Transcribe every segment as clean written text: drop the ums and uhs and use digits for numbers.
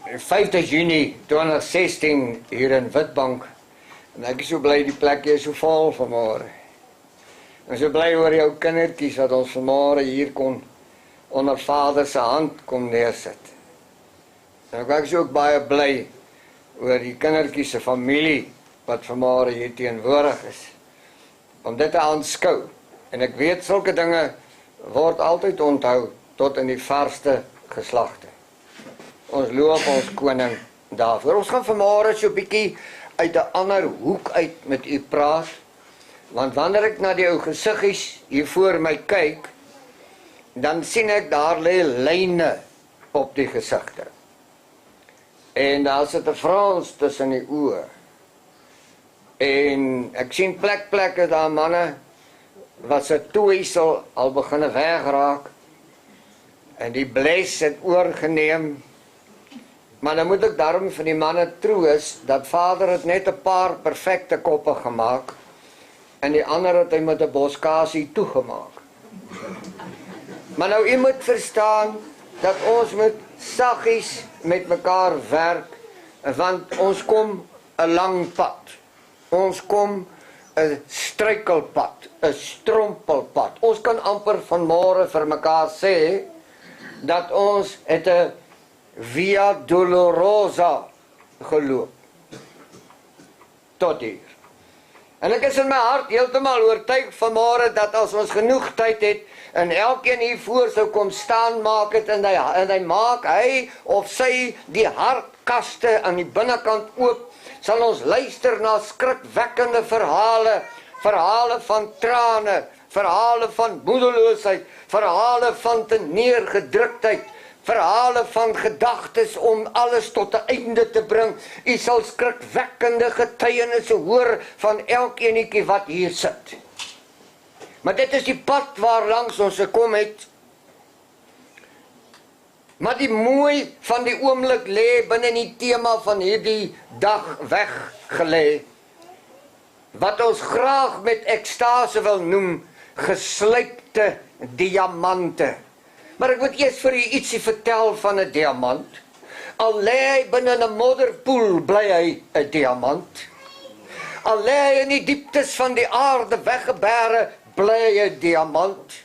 5 Junie 2016 hier in Witbank. En ek is so bly die plek is so vol vanmôre. En so bly oor jou kindertjies wat ons vanmôre hier kon onder Vader se hand kom neersit. En ek is ook baie bly oor die kindertjies se familie wat vanmôre hier teenwoordig is. Om dit te aanskou. En ek weet sulke dinge word altyd onthou tot in die verste geslagte. Ons loof ons koning daarvoor. Ons gaan vanmôre so 'n bietjie uit 'n ander hoek uit met u praat. Want wanneer ek na die ou gesiggies hier voor my kyk, dan sien ek daar lê lyne op die gesigte. En daar sit 'n frons tussen die oë. En ek sien plekke daar manne wat se toesel al begin wegraak. En die bles het oorgeneem. Maar dan moet ek daarom van die manne troos dat Vader het net 'n paar perfekte koppe gemaak en die ander het hy met 'n boskasie toegemaak. Maar nou u moet verstaan dat ons moet saggies met mekaar werk, want ons kom 'n lang pad. Ons kom 'n struikelpad, 'n strompelpad. Ons kan amper vanmôre vir mekaar sê dat ons het 'n Via Dolorosa geloop. Tot hier. En ek is in my hart heeltemal oortuig vanmôre dat as ons genoeg tyd het en elkeen hier voor sou kom staan maak het en hy maak hy of sy die hartkaste aan die binnekant oop, sal ons luister na skrikwekkende verhale van trane, verhale van moedeloosheid, verhale van teneergedruktheid, verhale van gedagtes om alles tot 'n einde te bring. U sal skrikwekkende getuienisse hoor van elkeenetjie wat hier sit. Maar dit is die pad waar langs ons gekom het. Maar die mooi van die oomblik lê binne die tema van hierdie dag weggelê. Wat ons graag met ekstase wil noem, geslypte diamante. Maar ek moet eers vir u ietsie vertel van 'n diamant. Al lê hy binne 'n modderpoel, bly hy 'n diamant. Al lê hy in die dieptes van die aarde weggebêre, bly hy 'n diamant.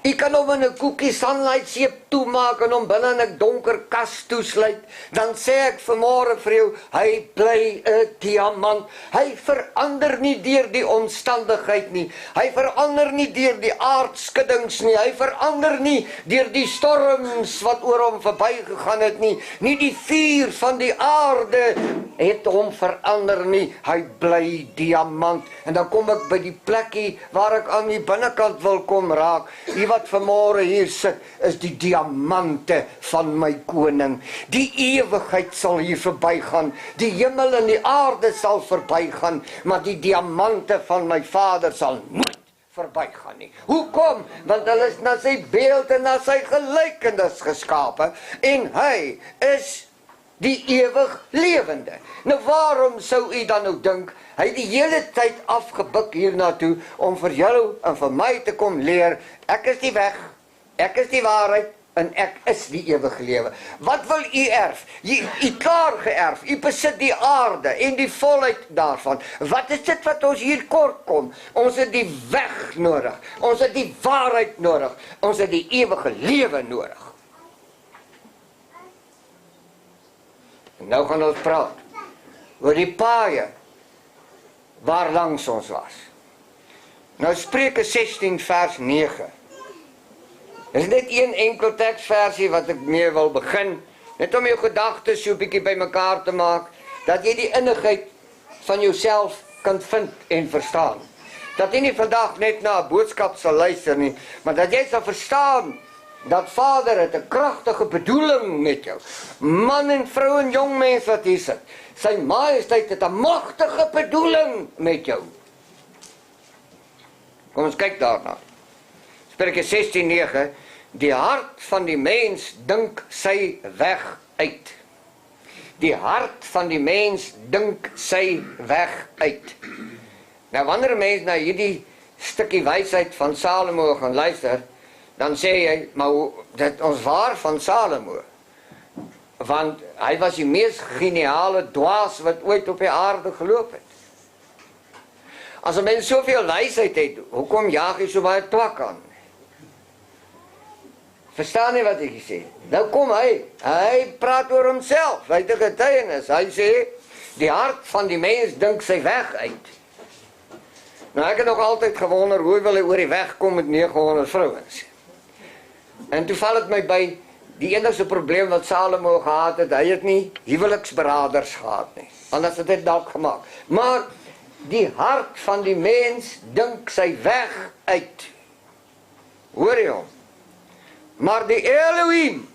U kan hom in 'n koekie sunlight seep toemaak en hom binne in 'n donker kas toesluit, dan sê ek vanmôre vir jou, hy bly 'n diamant. Hy verander nie deur die omstandigheid nie. Hy verander nie deur die aardskuddings nie. Hy verander nie deur die storms wat oor hom verbygegaan het nie. Nie die vuur van die aarde het hom verander nie. Hy bly diamant. En dan kom ek by die plekkie waar ek aan die binnekant wil kom raak. Wat vanmôre hier sit, is die diamante van my koning. Die ewigheid sal hier verbygaan. Die hemel en die aarde sal verbygaan, maar die diamante van my Vader sal nooit verbygaan nie. Hoekom? Want hulle is na sy beeld en na sy gelykenis geskape en hy is die ewig lewende. Nou waarom sou u dan nou dink, hy het die hele tyd afgebuk hiernatoe om vir jou en vir my te kom leer, ek is die weg, ek is die waarheid en ek is die ewige lewe. Wat wil u erf? U klaar geërf, u besit die aarde en die volheid daarvan. Wat is dit wat ons hier kort kom? Ons het die weg nodig, ons het die waarheid nodig, ons het die ewige lewe nodig. En nou gaan ons praat oor die paaie waar langs ons was. Nou Spreuke 16 vers 9. Dis net een enkel teksversie wat ek mee wil begin, net om jou gedagtes so 'n bietjie bymekaar te maak, dat jy die innigheid van jouself kan vind en verstaan. Dat jy nie vandag net na 'n boodskap sal luister nie, maar dat jy sal verstaan dat Vader het 'n kragtige bedoeling met jou. Man en vrou en jong mens wat hier sit. Sy Majesteit het 'n magtige bedoeling met jou. Kom ons kyk daarna. Spreuke 16:9. Die hart van die mens dink sy weg uit. Die hart van die mens dink sy weg uit. Nou wanneer 'n mens na hierdie stukkie wysheid van Salomo gaan luister, dan sê jy, maar dit ons waar van Salomo. Want hy was die mees geniale dwaas wat ooit op die aarde geloop het. As 'n mens soveel wysheid het, hoekom jaag jy so baie twak aan? Verstaan jy wat ek sê? Nou kom hy praat oor homself, hy het 'n getuienis, hy sê, die hart van die mens dink sy weg uit. Nou ek het nog altyd gewonder, hoe wil hy oor die weg kom met 900 vrouens? En toe val het my by, die enigste probleem wat Salomo gehad het, hy het nie huweliksberaders gehad nie, anders het dit dalk gemaak. Maar die hart van die mens dink sy weg uit. Hoor jy hom? Maar die Elohim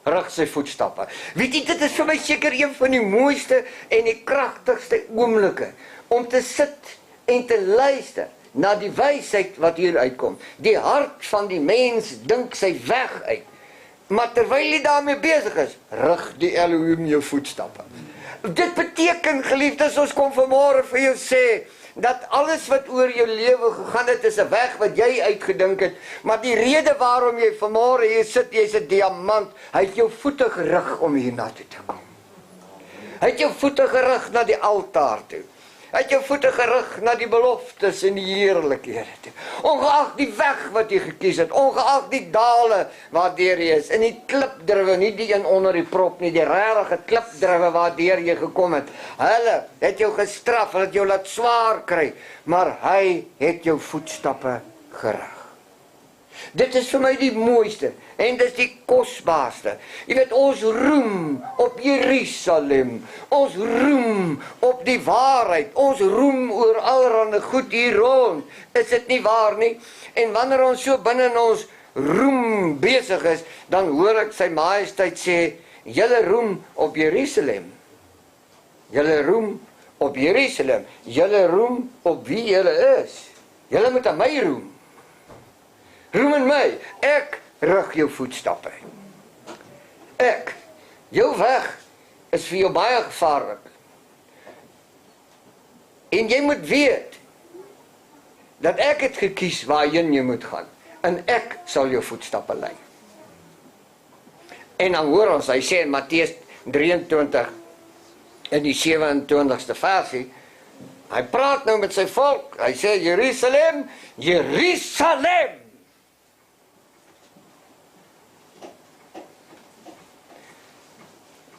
rig sy voetstappe. Weet jy, dit is vir my seker een van die mooiste en die kragtigste oomblikke, om te sit en te luister na die wysheid wat hier uitkom. Die hart van die mens dink sy weg uit. Maar terwyl jy daarmee besig is, rig die Elohim jou voetstappe. Dit beteken, geliefdes, ons kom vanmôre vir jou sê, dat alles wat oor jou lewe gegaan het, is 'n weg wat jy uitgedink het, maar die rede waarom jy vanmôre hier sit, jy's 'n diamant, hy het jou voete gerig om hier na toe te kom. Hy het jou voete gerig na die altaar toe. Hy het jou voete gerig na die beloftes en die heerlikhede toe. Ongeag die weg wat jy gekies het, ongeag die dale waardeur jy is, in die klipdruwe, nie die een onder die prop nie, die regte klipdruwe waardeur jy gekom het. Hulle het jou gestraf, hulle het jou laat swaar kry, maar hy het jou voetstappe gerig. Dit is vir my die mooiste, en dit is die kosbaarste. Jy weet, ons roem op Jerusalem, ons roem op die waarheid, ons roem oor allerhande goed hier rond. Is dit nie waar nie? En wanneer ons so binne in ons roem besig is, dan hoor ek sy majesteit sê, julle roem op Jerusalem. Julle roem op Jerusalem. Julle roem op wie julle is. Julle moet aan my roem. Roem in my, ek rig jou voetstappe. Jou weg is vir jou baie gevaarlik. En jy moet weet, dat ek het gekies waarheen jy moet gaan. En ek sal jou voetstappe lei. En dan hoor ons, hy sê in Matteus 23, in die 27ste versie, hy praat nou met sy volk, hy sê, Jerusalem, Jerusalem!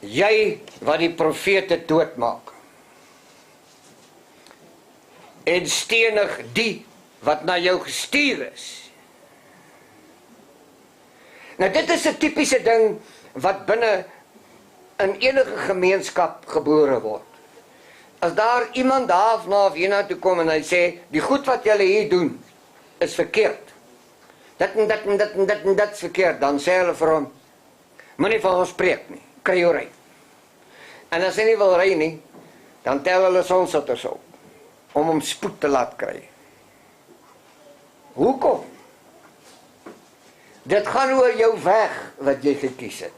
Jy wat die profete doodmaak en stenig die wat na jou gestuur is. Nou dit is 'n tipiese ding wat binne in enige gemeenskap gebore word. As daar iemand daar vanaf hiernatoe kom en hy sê, die goed wat julle hier doen is verkeerd. Dit is verkeerd, dan sê hulle vir hom, moenie van ons spreek nie. Kry jou ry. En as hy nie wil ry nie, dan tel hulle sonsitters op, om hom spoed te laat kry. Hoekom? Dit gaan oor jou weg, wat jy gekies het.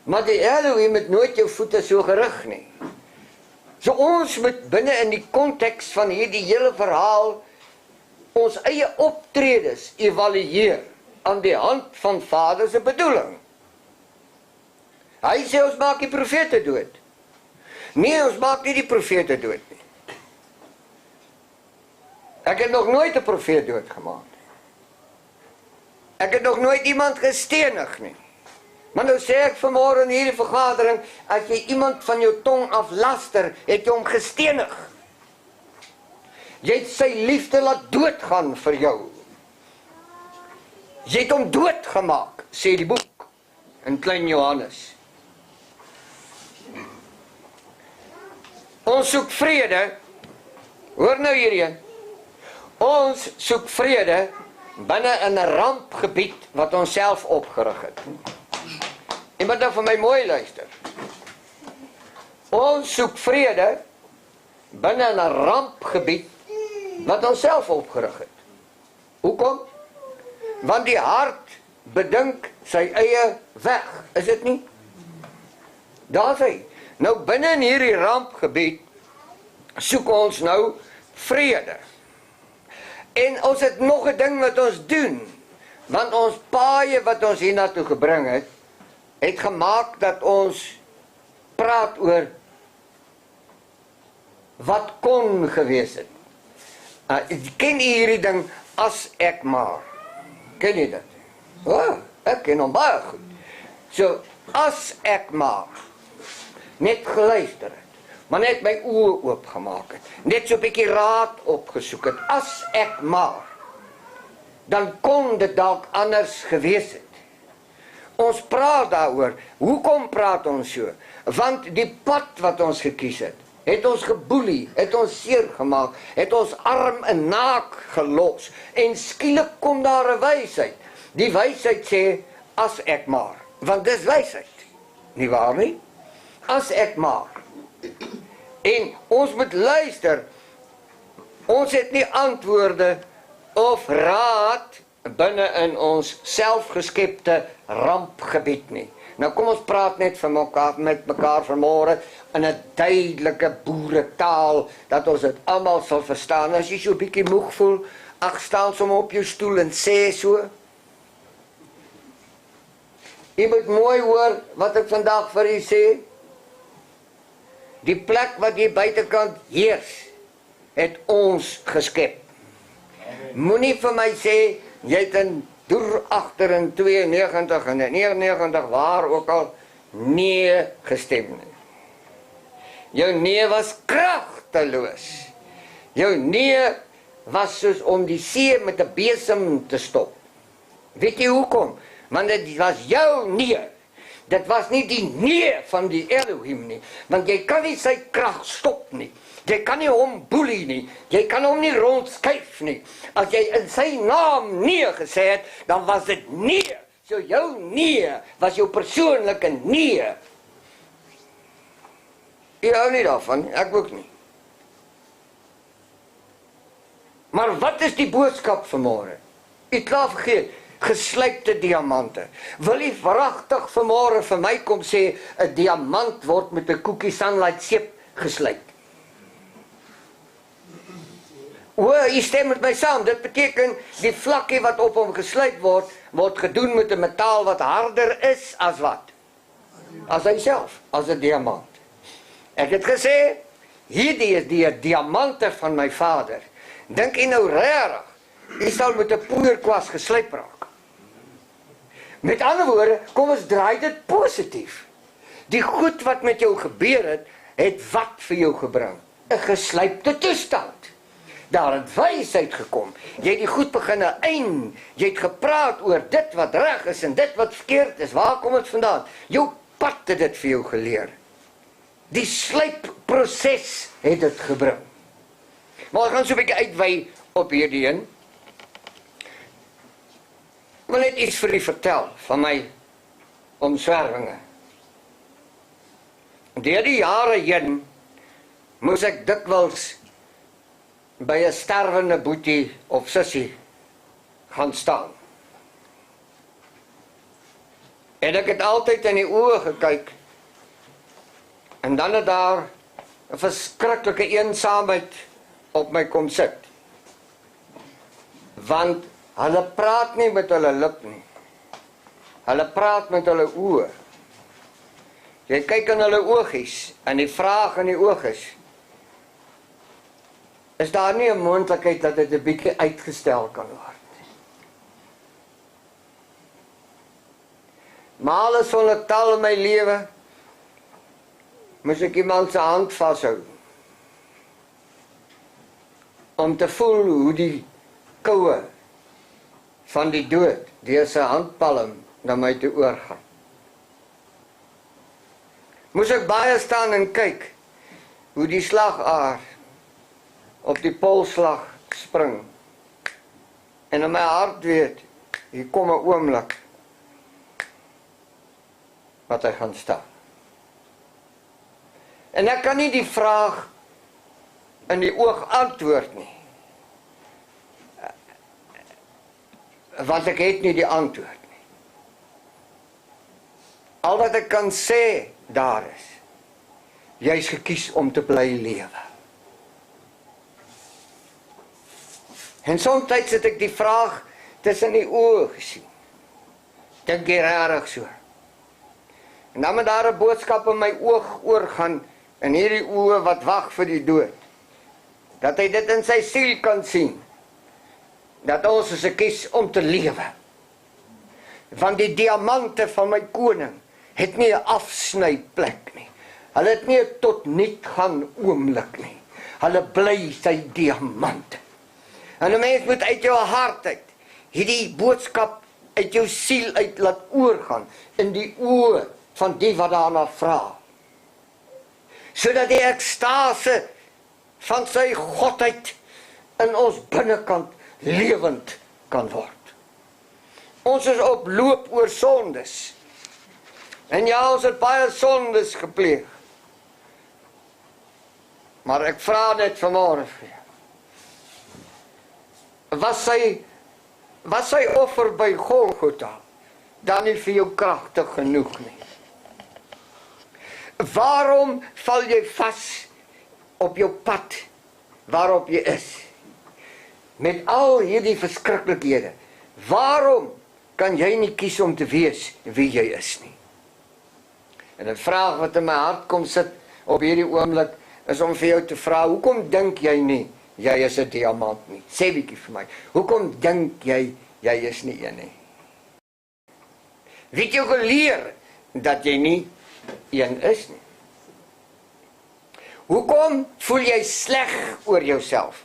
Maar die Elohim het nooit jou voete so gerig nie. So ons moet binne in die konteks van hierdie hele verhaal, ons eie optredes evalueer, aan die hand van Vader se bedoeling. Hy sê ons maak die profete dood. Nee, ons maak nie die profete dood nie. Ek het nog nooit 'n profeet doodgemaak. Ek het nog nooit iemand gestenig nie. Maar nou sê ek vanmôre in hierdie vergadering, as jy iemand van jou tong af laster, het jy hom gestenig. Jy het sy liefde laat doodgaan vir jou. Jy het hom doodgemaak, sê die boek in Klein Johannes. Ons soek vrede, hoor nou hierheen, ons soek vrede binne in 'n rampgebied wat ons self opgerig het. En moet nou vir my mooi luister. Ons soek vrede binne in 'n rampgebied wat ons self opgerig het. Hoekom? Want die hart bedink sy eie weg, is dit nie? Daar sê, nou binne in hierdie rampgebied soek ons nou vrede. En ons het nog 'n ding wat ons doen, want ons paaie wat ons hiernatoe gebring het, het gemaak dat ons praat oor wat kon gewees het. Ken jy hierdie ding, as ek maar? Ken jy dit? Ek ken hom baie goed. So, as ek maar net geluister het, maar net my oë oopgemaak het, net so 'n bietjie raad opgesoek het, as ek maar, dan kon dit dalk anders gewees het. Ons praat daaroor. Hoekom praat ons so? Want die pad wat ons gekies het ons geboelie, het ons seer gemaak, het ons arm en naak gelos, en skielik kom daar 'n wysheid. Die wysheid sê, as ek maar, want dis wysheid, nie waar nie? As ek maar. En ons moet luister, ons het nie antwoorde of raad binne in ons selfgeskepte rampgebied nie. Nou kom ons praat net met mekaar vanmôre in 'n duidelike boeretaal, dat ons dit almal sal verstaan. As jy so 'n bietjie moeg voel, staan sommer op jou stoel en sê so. Jy moet mooi hoor wat ek vandag vir u sê. Die plek wat jy buitekant heers, het ons geskep. Moenie vir my sê, jy het in deur agter in 92 en 99, waar ook al, nee gestem nie. Jou nee was kragteloos. Jou nee was soos om die see met 'n besem te stop. Weet jy hoekom? Want dit was jou nee. Dit was nie die nee van die Elohim nie. Want jy kan nie sy krag stop nie. Jy kan nie hom boelie nie. Jy kan hom nie rondskuif nie. As jy in sy naam nee gesê het, dan was dit nee. So jou nee was jou persoonlike nee. Jy hou nie daarvan, ek ook nie. Maar wat is die boodskap vanmôre? Jy klaar vergeet, geslypte diamante. Wil jy vragtig vanmôre vir my kom sê, 'n diamant word met 'n koekie sunlight seep geslyp? Jy stem met my saam, dit beteken, die vlakkie wat op hom geslyp word, word gedoen met 'n metaal wat harder is as wat? As hy self, as 'n diamant. Ek het gesê, hierdie is die diamante van my vader. Dink jy nou regtig, jy sal met 'n poeierkwas geslyp raak? Met ander woorde, kom ons draai dit positief. Die goed wat met jou gebeur het, het wat vir jou gebring? 'n geslypte toestand. Daar het wysheid gekom. Jy het die goed begin ein. Jy het gepraat oor dit wat reg is en dit wat verkeerd is. Waar kom dit vandaan? Jou pad het dit vir jou geleer. Die slypproses het dit gebring. Maar ons gaan so 'n bietjie uitwy op hierdie een. Ek wil net iets vir u vertel van my omswervinge. Deur die jare heen moes ek dikwels by 'n sterwende boetie of sussie gaan staan. En ek het altyd in die oë gekyk, en dan het daar 'n verskriklike eensaamheid op my kom sit. Want hulle praat nie met hulle lip nie. Hulle praat met hulle oë. Jy kyk in hulle oogies, en die vraag in die oog is daar nie 'n moontlikheid dat dit 'n bietjie uitgestel kan word? Maar alles van 'n taal in my lewe, moes ek iemand se hand vashou, om te voel hoe die koue van die dood deur sy handpalm na my toe oorgaan. Moes ek baie staan en kyk hoe die slagaar op die polsslag spring, en in my hart weet, hier kom 'n oomblik wat hy gaan staan. En ek kan nie die vraag in die oog antwoord nie, want ek het nie die antwoord nie. Al wat ek kan sê daar is, jy is gekies om te bly lewe. En soms het ek die vraag tussen die oë gesien. Dink jy regtig so? En dan moet daar 'n boodskap in my oog oorgaan, in hierdie oë wat wag vir die dood. Dat hy dit in sy siel kan sien. Dat ons is kies om te lewe. Want die diamante van my koning het nie 'n afsnyplek nie. Hulle het nie 'n tot niet gaan oomblik nie. Hulle bly sy diamante. En 'n mens moet uit jou hart uit hierdie boodskap uit jou siel uit laat oorgaan in die oë van die wat daarna vra. Sodat die ekstase van sy godheid in ons binnekant lewend kan word. Ons is op loop oor sondes. En ja, ons het baie sondes gepleeg. Maar ek vra net vanmôre vir jou. Was sy offer by Golgotha dan nie vir jou kragtig genoeg nie? Waarom val jy vas op jou pad waarop jy is? Met al hierdie verskriklikhede, waarom kan jy nie kies om te wees wie jy is nie? En 'n vraag wat in my hart kom sit op hierdie oomblik, is om vir jou te vra, hoekom dink jy nie, jy is 'n diamant nie? Sê bietjie vir my, hoekom dink jy is nie een nie? Wie het jou geleer, dat jy nie een is nie? Hoekom voel jy sleg oor jouself?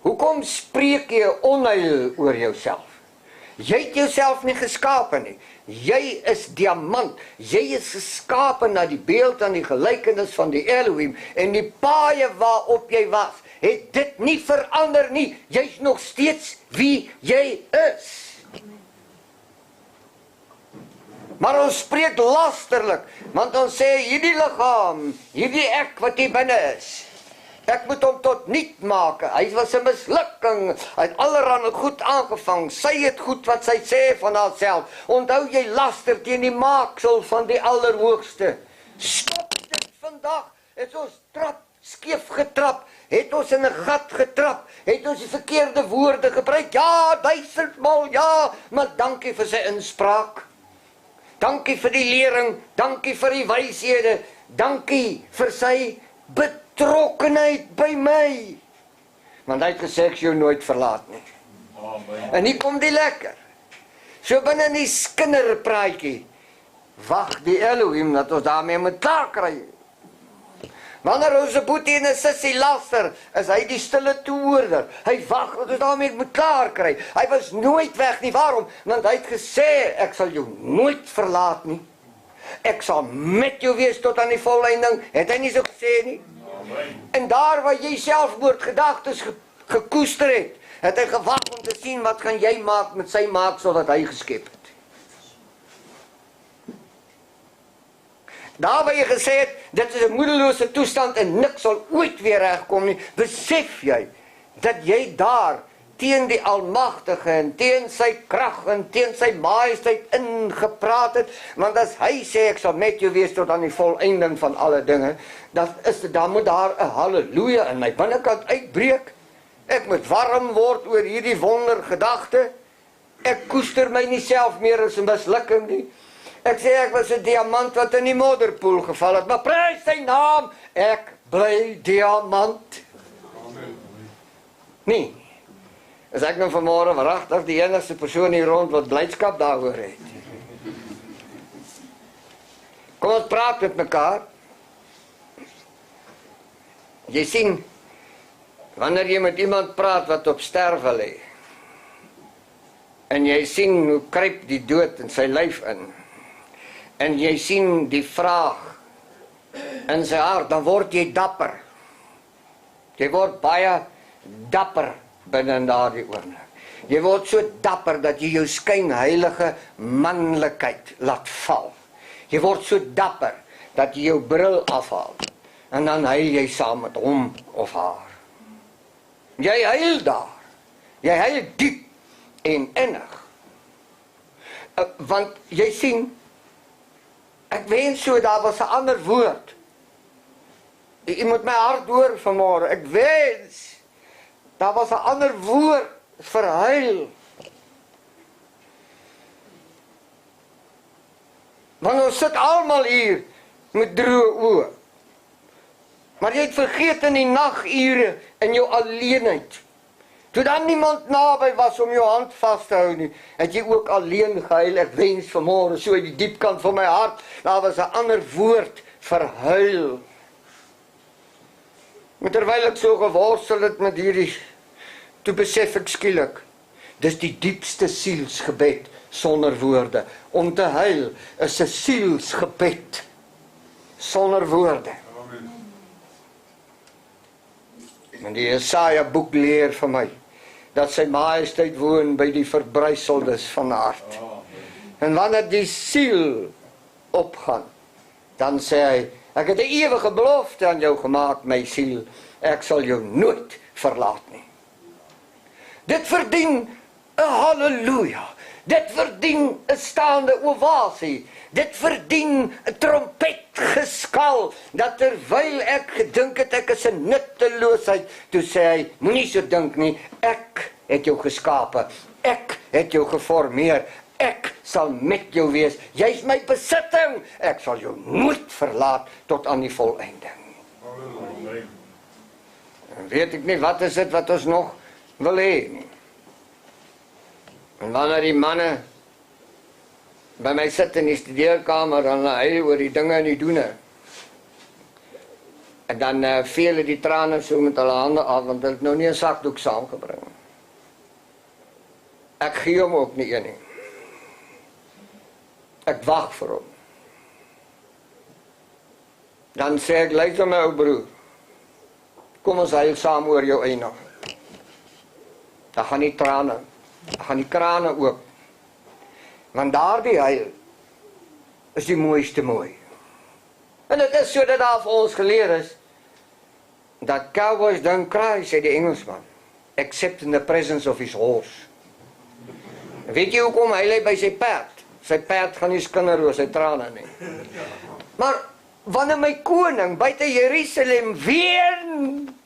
Hoekom spreek jy onheil oor jouself? Jy het jouself nie geskape nie. Jy is diamant. Jy is geskape na die beeld en die gelykenis van die Elohim. En die paaie waarop jy was, het dit nie verander nie. Jy's nog steeds wie jy is. Maar ons spreek lasterlik, want ons sê, hierdie liggaam, hierdie ek wat hier binne is, ek moet hom tot niet maak. Hy was 'n mislukking. Hy het allerhande goed aangevang. Sy het goed wat sy sê van haarself. Onthou jy laster teen die maaksel van die Allerhoogste. Stop dit vandag. Het ons skeef getrap. Het ons in 'n gat getrap. Het ons die verkeerde woorde gebruik. Ja, 1000-mal ja. Maar dankie vir sy inspraak. Dankie vir die lering. Dankie vir die wyshede. Dankie vir sy betrokkenheid by my. Want hy het gesê, ek jou nooit verlaat nie. En hier kom die lekker. So binne in die kinderpraatjie, wag die Elohim, dat ons daarmee moet klaar kry. Wanneer ons 'n boetie en 'n sussie laster, is hy die stille toehoorder. Hy wag dat ons daarmee moet klaar kry. Hy was nooit weg nie. Waarom? Want hy het gesê, ek sal jou nooit verlaat nie. Ek sal met jou wees tot aan die volleinding. Het hy nie so gesê nie? En daar waar jy selfmoordgedagtes gekoester het, het hy gewag om te sien wat gaan jy maak met sy maaksel wat hy geskep het. Daar waar jy gesê het, dit is 'n moedelose toestand en niks sal ooit weer regkom nie, besef jy dat jy daar teen die Almagtige en teen sy krag en teen sy majesteit ingepraat het, want as hy sê ek sal met jou wees tot aan die volleinding van alle dinge, dan moet daar 'n halleluja in my binnekant uitbreek. Ek moet warm word oor hierdie wondergedagte. Ek koester my nie self meer as 'n mislukking nie. Ek sê ek was 'n diamant wat in die modderpoel geval het, maar prys sy naam, ek bly diamant. Nee. Is ek nou vanmôre regtig die enigste persoon hier rond wat blydskap daaroor het? Kom ons praat met mekaar. Jy sien, wanneer jy met iemand praat wat op sterwe lê, en jy sien hoe kruip die dood in sy lyf in, en jy sien die vraag in sy hart, dan word jy dapper. Jy word baie dapper binne in daardie oomblik. Jy word so dapper dat jy jou skynheilige manlikheid laat val. Jy word so dapper dat jy jou bril afhaal en dan huil jy saam met hom of haar. Jy huil daar. Jy huil diep en innig. Want jy sien, ek wens so daar was 'n ander woord. Jy moet my hart hoor vanmôre. Ek wens daar was 'n ander woord vir huil. Want ons sit almal hier met droë oë. Maar jy het vergeet in die nagure in jou alleenheid. Toe dan niemand naby was om jou hand vas te hou nie, het jy ook alleen gehuil. Ek wens vanmôre so uit die diep kant van my hart, daar was 'n ander woord vir huil. Maar terwyl ek so geworstel het met hierdie, toe besef ek skielik, dis die diepste sielsgebed sonder woorde. Om te huil is 'n sielsgebed sonder woorde. En die Jesaja boek leer vir my dat sy majesteit woon by die verbryseldes van hart. En wanneer die siel opgaan, dan sê hy, ek het 'n ewige belofte aan jou gemaak, my siel, ek sal jou nooit verlaat nie. Dit verdien 'n halleluja. Dit verdien 'n staande ovasie. Dit verdien 'n trompetgeskal, dat terwyl ek gedink het ek is 'n nutteloosheid, toe sê hy, moenie so dink nie, ek het jou geskape, ek het jou geformeer, ek sal met jou wees, jy's my besitting, ek sal jou nooit verlaat tot aan die volëinding. En weet ek nie, wat is dit wat ons nog wil hê nie. En wanneer die manne by my sit in die studeerkamer, dan hy oor die dinge en die doene. En dan vele die trane so met hulle hande af, want hulle het nou nie 'n sakdoek saamgebring. Ek gee hom ook nie een nie. Ek wag vir hom. Dan sê ek, luister my ou broer, kom ons huil saam oor jou eina. Dan gaan die trane, dan gaan die krane oop. Want daardie huil is die mooiste mooi. En dit is so dat daar vir ons geleer is, dat cowboys don't cry, sê die Engelsman, except in the presence of his horse. Weet jy hoekom huil hy by sy perd? Sy perd gaan nie skinder oor sy trane nie. Maar wanneer my koning buite Jerusalem ween,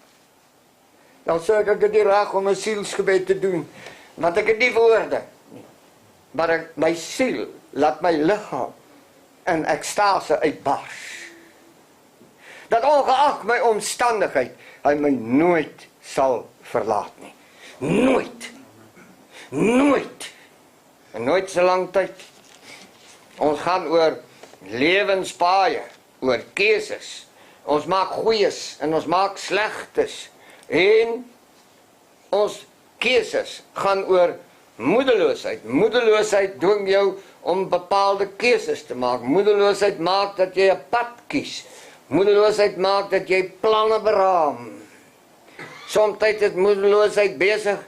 dan sê ek het die reg om 'n sielsgebed te doen, want ek het nie woorde. Maar my siel laat my liggaam in ekstase uitbars. Dat ongeag my omstandigheid, hy my nooit sal verlaat nie. Nooit. Nooit. En nooit so lang tyd. Ons gaan oor lewenspaaie, oor keuses. Ons maak goeies en ons maak slegtes. En ons keuses gaan oor moedeloosheid. Moedeloosheid dwing jou om bepaalde keuses te maak. Moedeloosheid maak dat jy 'n pad kies. Moedeloosheid maak dat jy planne beraam. Somstyds is moedeloosheid besig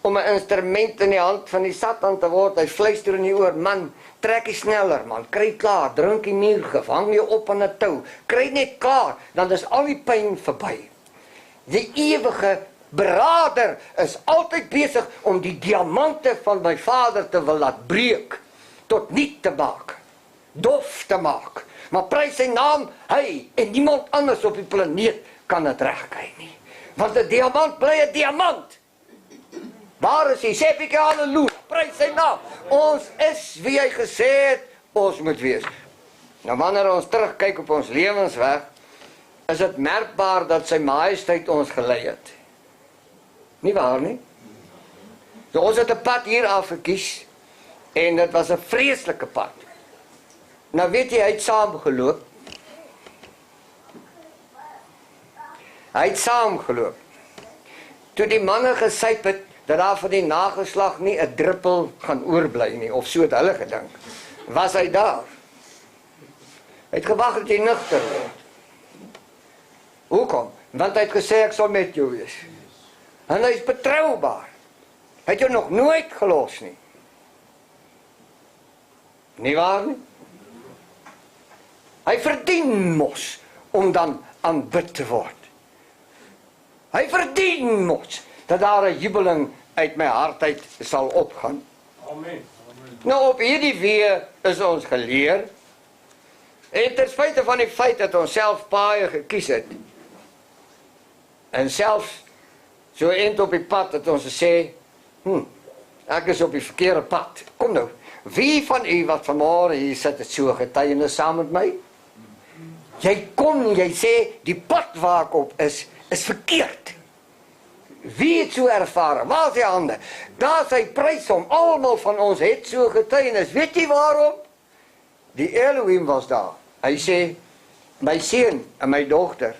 om 'n instrument in die hand van die Satan te word. Hy fluister in die oor, man, trek jy sneller, man, kry klaar, drink die muurgif, hang jy op aan 'n tou, kry net klaar, dan is al die pyn verby. Die ewige berader is altyd besig om die diamante van my Vader te wil laat breek, tot niet te maak, dof te maak. Maar prys sy naam, hy en niemand anders op die planeet kan dit regkry nie. Want 'n diamant bly 'n diamant. Waar is hy? Sê ek halleluja, prys sy naam. Ons is wie hy gesê het, ons moet wees. Nou wanneer ons terugkyk op ons lewensweg, is dit merkbaar dat sy majesteit ons gelei het. Nie waar nie? So ons het 'n pad hier af gekies, en dit was 'n vreeslike pad. Nou weet jy, hy het saamgeloop. Hy het saamgeloop. Toe die manne gesyp het, dat daar van die nageslag nie 'n druppel gaan oorbly nie, of so het hulle gedink, was hy daar. Hy het gewag dat hy nugter word. Hoekom? Want hy het gesê, ek sal met jou wees. En hy is betroubaar. Hy het jou nog nooit gelos nie. Nie waar nie? Hy verdien mos om dan aanbid te word. Hy verdien mos dat daar 'n jubeling uit my hart uit sal opgaan. Amen. Nou op hierdie weë is ons geleer, en ter spyte van die feit dat ons self paaie gekies het, en selfs so eind op die pad dat ons sê, ek is op die verkeerde pad. Kom nou, Wie van u wat vanmôre hier sit het so getuienis saam met my? Jy kom, jy sê, die pad waar ek op is verkeerd. Wie het so ervare? Waar is die hande? Daar is hy prys hom, almal van ons het so getuienis. Weet jy waarom? Die Elohim was daar. Hy sê, my seun en my dogter,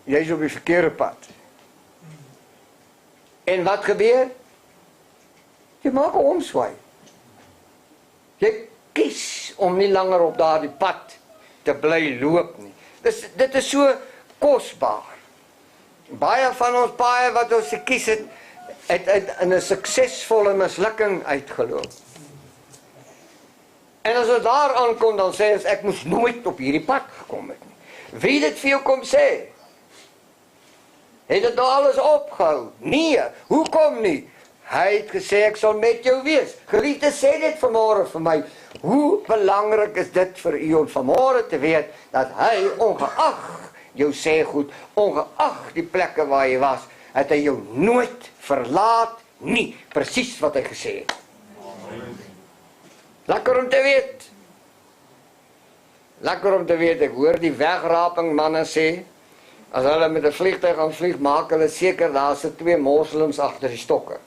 jy is op die verkeerde pad. En wat gebeur? Jy maak 'n omswaai. Jy kies om nie langer op daardie pad te bly loop nie. Dit is so kosbaar. Baie van ons paaie wat ons gekies het in 'n suksesvolle mislukking uitgeloop. En as ons daar aankom, dan sê ons, ek moes nooit op hierdie pad gekom het nie. Wie dit vir jou kom sê? Het dit nou alles opgehou? Nee, hoekom nie? Hy het gesê, ek sal met jou wees. Geliefde, sê dit vanmôre vir my. Hoe belangrik is dit vir u om vanmôre te weet, dat hy ongeag jou sê goed, ongeag die plekke waar jy was, het hy jou nooit verlaat nie. Presies wat hy gesê het. Lekker om te weet. Lekker om te weet, ek hoor die wegraping manne sê, as hulle met 'n vliegtuig gaan vlieg, maak hulle seker daar sit 2 moslems agter die stokke.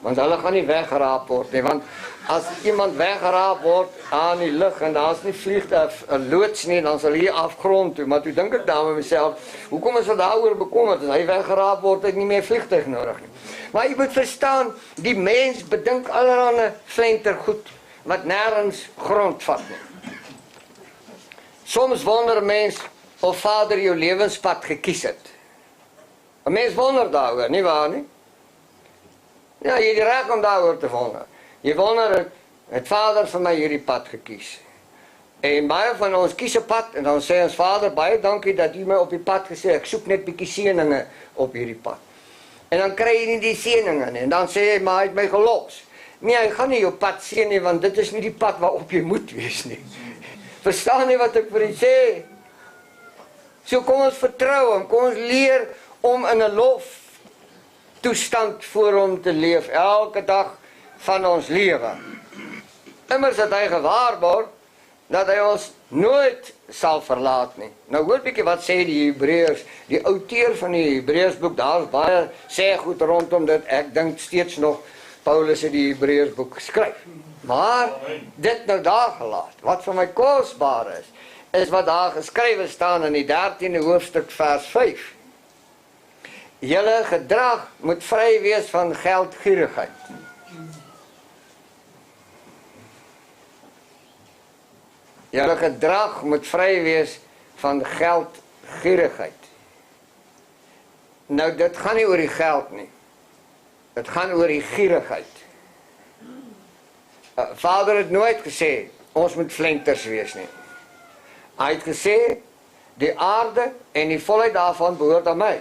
Want hulle gaan nie weggeraap word nie, want as iemand weggeraap word aan die lug en daar's nie vliegtuig 'n loods nie, dan sal hy afgrond toe. Maar toe dink ek daar met myself, hoekom is hulle daaroor bekommerd? As hy weggeraap word, het hy nie meer vliegtuig nodig nie. Maar jy moet verstaan, die mens bedink allerhande flentergoed wat nêrens grond vat nie. Soms wonder 'n mens of Vader jou lewenspad gekies het. 'n Mens wonder daaroor, nie waar nie? Ja, jy het die reg om daaroor te wonder. Jy wonder, het Vader vir my hierdie pad gekies? En baie van ons kies 'n pad, en dan sê ons, Vader, baie dankie dat jy my op die pad gesê, ek soek net bietjie seëninge op hierdie pad. En dan kry jy nie die seëninge nie, en dan sê jy, maar hy het my gelos. Nee, hy gaan nie jou pad seën nie, want dit is nie die pad waarop jy moet wees nie. Verstaan nie wat ek vir u sê? So kom ons vertrou hom, kom ons leer om in 'n lof toestand voor hom te leef, elke dag van ons lewe. Immers het hy gewaarborg dat hy ons nooit sal verlaat nie. Nou hoor bietjie wat sê die Hebreërs, die outeur van die Hebreërsboek, daar's baie sê goed rondom dit. Ek dink steeds nog Paulus het die Hebreërsboek geskryf. Maar dit nou daar gelaat. Wat vir my kosbaar is wat daar geskrywe staan in die 13de hoofstuk vers 5. Julle gedrag moet vry wees van geldgierigheid. Julle gedrag moet vry wees van geldgierigheid. Nou dit gaan nie oor die geld nie. Dit gaan oor die gierigheid. Vader het nooit gesê, ons moet flenters wees nie. Hy het gesê, die aarde en die volheid daarvan behoort aan my.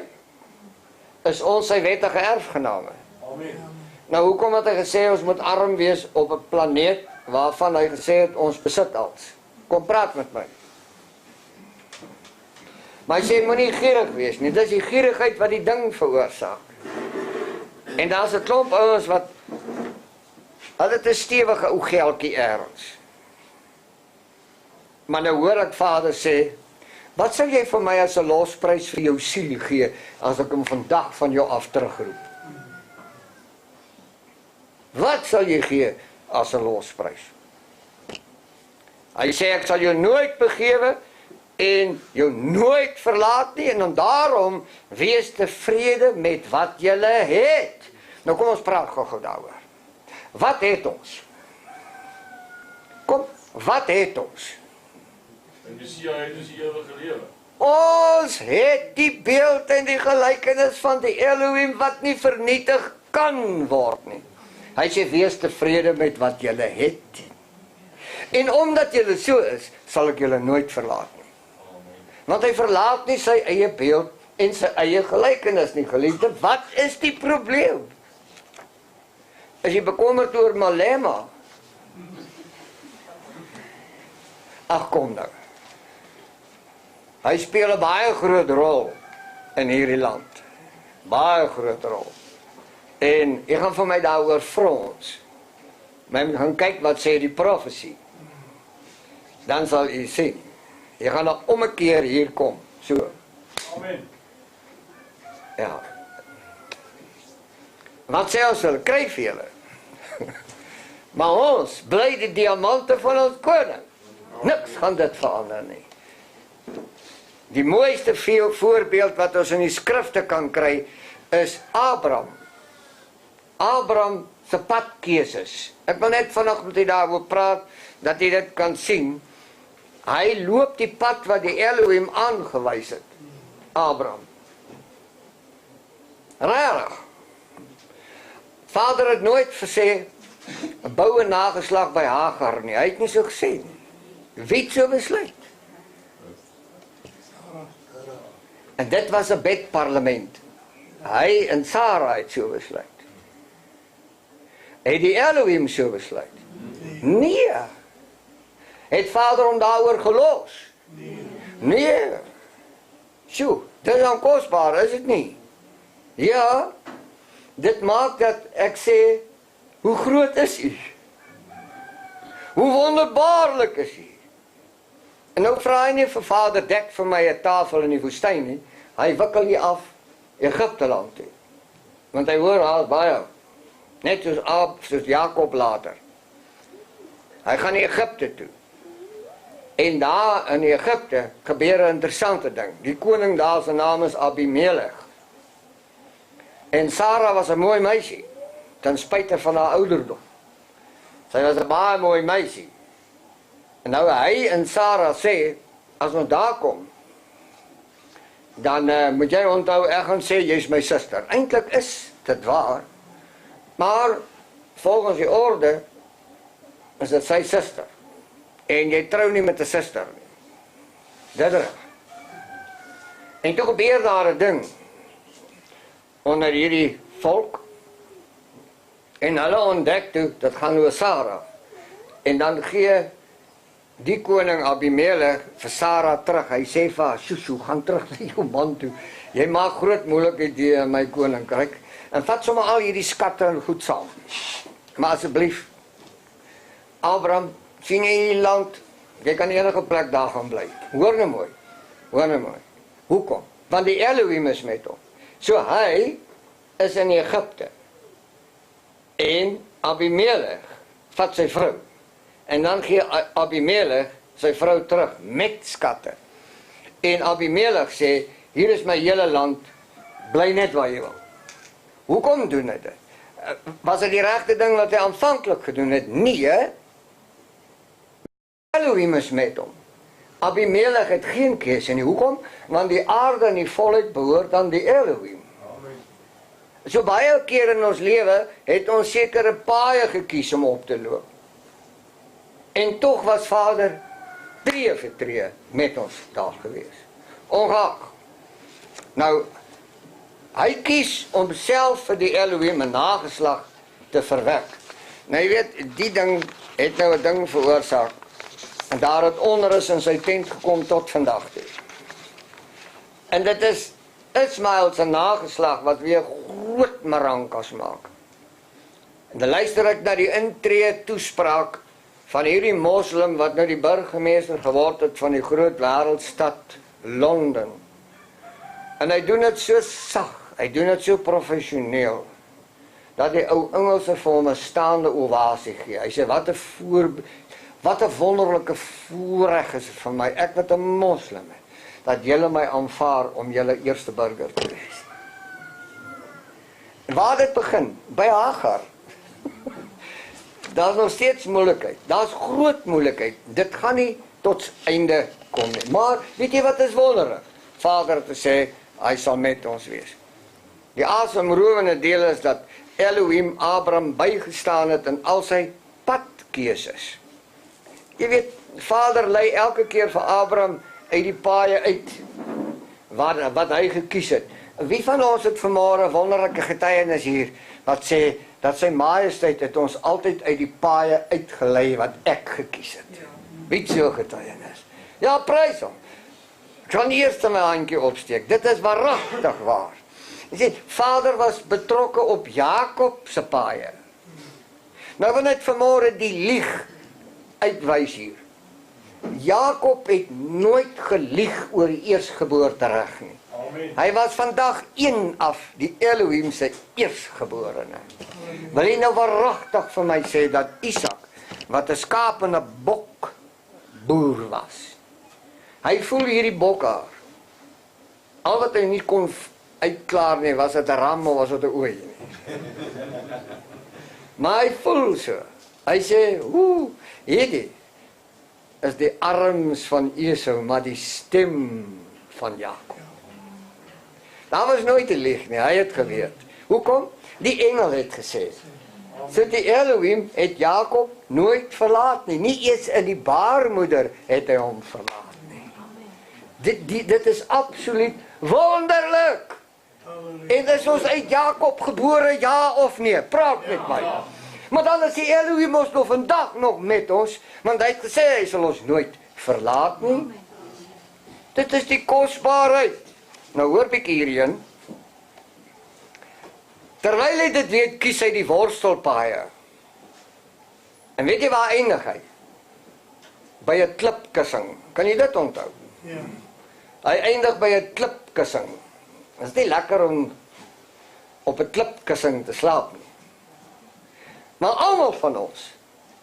Is ons sy wettige erfgename. Amen. Nou hoekom het hy gesê, ons moet arm wees op 'n planeet, waarvan hy gesê het, ons besit alles. Kom praat met my. Maar hy sê, moet nie gierig wees nie, dis die gierigheid wat die ding veroorsaak. En daar's 'n klomp ouens wat, hulle het 'n stewige ou geldjie ergens. Maar nou hoor ek Vader sê, wat sal jy vir my as 'n losprys vir jou siel gee, as ek hom vandag van jou af terugroep? Wat sal jy gee as 'n losprys? Hy sê, ek sal jou nooit begewe, en jou nooit verlaat nie, en dan daarom, wees tevrede met wat julle het. Nou kom ons praat gou daaroor. Wat het ons? Kom, wat het ons? En die Here is die ewige lewe. Ons het die beeld en die gelykenis van die Elohim wat nie vernietig kan word nie. Hy sê, wees tevrede met wat julle het. En omdat julle so is, sal ek julle nooit verlaat nie. Want hy verlaat nie sy eie beeld en sy eie gelykenis nie, geliefde. Wat is die probleem? Is jy bekommerd oor Malema? Ag, kom nou. Hy speel 'n baie groot rol in hierdie land. Baie groot rol. En jy gaan vir my daaroor frons. Maar jy moet gaan kyk wat sê die profesie. Dan sal jy sien. Jy gaan nog om 'n keer hier kom. So. Amen. Ja. Wat sê ons hulle? Kry vir julle. Maar ons bly die diamante van ons koning. Niks gaan dit verander nie. Die mooiste voorbeeld wat ons in die skrifte kan kry, is Abraham. Abraham se padkeuses. Ek wil net vanaand met u daaroor praat, dat jy dit kan sien. Hy loop die pad wat die Elohim aangewys het. Abraham. Rarig. Vader het nooit gesê, bou 'n nageslag by Hagar nie. Hy het nie so gesê nie. Wie het so besluit? En dit was 'n bedparlement. Hy en Sarah het so besluit. Het die Elohim so besluit? Nee. Het Vader hom daaroor gelos? Nee. Sjoe, dit is dan kosbaar, is dit nie? Ja, dit maak dat ek sê, hoe groot is u? Hoe wonderbaarlik is u? En nou vra hy nie vir Vader, dek vir my 'n tafel in die woestyn nie. Hy wikkel hier af Egipte land toe. Want hy hoor al baie. Net soos Jakob later. Hy gaan Egipte toe. En daar in Egipte gebeur 'n interessante ding. Die koning daar se naam is Abimelech. En Sarah was 'n mooi meisie, ten spyte van haar ouderdom. Sy was 'n baie mooi meisie. En nou hy en Sarah sê, as ons daar kom, dan moet jy onthou, ek gaan sê, jy's my suster. Eintlik is dit waar, maar volgens die orde, is dit sy suster. En jy trou nie met 'n suster nie. Dit reg. En toe gebeur daar 'n ding, onder hierdie volk, en hulle ontdek toe, dit gaan oor Sarah, en dan gee die koning Abimelech vir Sarah terug. Hy sê vir haar, "Shushu, gaan terug na jou man toe. Jy maak groot moeilikheid hier in my koninkryk en vat sommer al hierdie skatte en goed saam. Maar asseblief, Abraham, sien jy hierdie land? Jy kan enige plek daar gaan bly. Hoor nou mooi. Hoor nou mooi. Hoekom? Want die Elohim is met hom. So hy is in Egipte. En Abimelech vat sy vrou. En dan gee Abimelech sy vrou terug met skatte. En Abimelech sê, hier is my hele land, bly net waar jy wil. Hoekom doen hy dit? Was dit die regte ding wat hy aanvanklik gedoen het? Nee. Elohim is met hom. Abimelech het geen keuse nie. Hoekom? Want die aarde en die volk behoort aan die Elohim. So baie keer in ons lewe het ons sekere paaie gekies om op te loop. En tog was Vader tree vir tree met ons daar gewees. Ongeag. Nou, hy kies om self vir die Elohim 'n nageslag te verwek. Nou jy weet, die ding het nou 'n ding veroorsaak. En daar het onrus in sy tent gekom tot vandag toe. En dit is Ismael se nageslag wat weer groot marankas maak. En dan luister ek na die intree toespraak van hierdie moslim wat nou die burgemeester geword het van die groot wêreldstad Londen. En hy doen dit so sag, hy doen dit so professioneel, dat die ou Engelse vir hom 'n staande ovasie gee. Hy sê, wat 'n wonderlike voorreg is vir my, ek wat 'n moslim is, dat julle my aanvaar om julle eerste burger te wees. En waar dit begin? By Hagar. Daar's nog steeds moeilikheid. Daar's groot moeilikheid. Dit gaan nie tot einde kom nie. Maar weet jy wat is wonderlik? Vader het gesê, hy sal met ons wees. Die asemrowende deel is dat Elohim Abraham bygestaan het in al sy padkeuses. Jy weet, Vader lei elke keer vir Abraham uit die paaie uit wat hy gekies het. Wie van ons het vanmôre wonderlike getuienis hier wat sê dat sy majesteit het ons altyd uit die paaie uitgelei wat ek gekies het. Wie so getuienis? Ja, prys hom. Ek kan eers my handjie opsteek. Dit is waaragtig waar. Jy sê, Vader was betrokke op Jakob se paaie. Nou wil net vanmôre die lieg uitwys hier. Jakob het nooit gelieg oor die eersgeboorte reg nie. Amen. Hy was van dag 1 af die Elohim se eersgeborene. Wil jy nou waaragtig vir my sê dat Isak, wat 'n skaap en 'n bok boer was, hy voel hierdie bokhaar. Al wat hy nie kon uitklaar nie, was dit 'n ram of was dit 'n ooi nie. Maar hy voel so. Hy sê, hierdie is die arms van Esau, maar die stem van Jakob. Daar was nooit 'n lieg nie, hy het geweet. Hoekom? Die engel het gesê. So die Elohim het Jakob nooit verlaat nie. Nie eens in die baarmoeder het hy hom verlaat nie. Dit is absoluut wonderlik. En is ons uit Jakob gebore, ja of nee? Praat met my. Maar dan is die Elohim ons nog vandag nog met ons, want hy het gesê hy sal ons nooit verlaat nie. Dit is die kosbaarheid. Nou hoor bietjie hierheen. Terwyl hy dit weet, kies hy die worstelpaaie. En weet jy waar eindig hy? By 'n klipkussing. Kan jy dit onthou? Ja. Hy eindig by 'n klipkussing. Dit is nie lekker om op 'n klipkussing te slaap nie. Maar almal van ons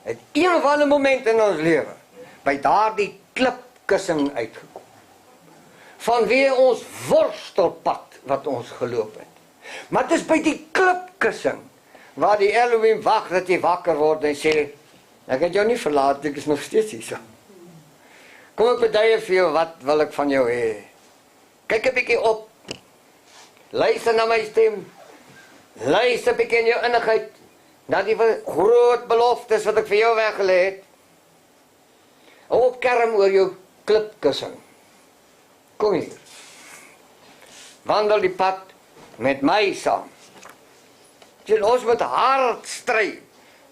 het een of ander moment in ons lewe by daardie klipkussing uitgekom. Vanweë ons worstelpad wat ons geloop het. Maar dit is by die klipkussing waar die Elohim wag dat jy wakker word en sê, ek het jou nie verlaat, ek is nog steeds hier so. Kom ek beduie vir jou, wat wil ek van jou hê? Kyk 'n bietjie op. Luister na my stem. Luister 'n bietjie in jou innigheid na die groot beloftes wat ek vir jou weggelê het. Hou op kerm oor jou klipkussing. Kom hier. Wandel die pad met my saam. Ons moet hard stry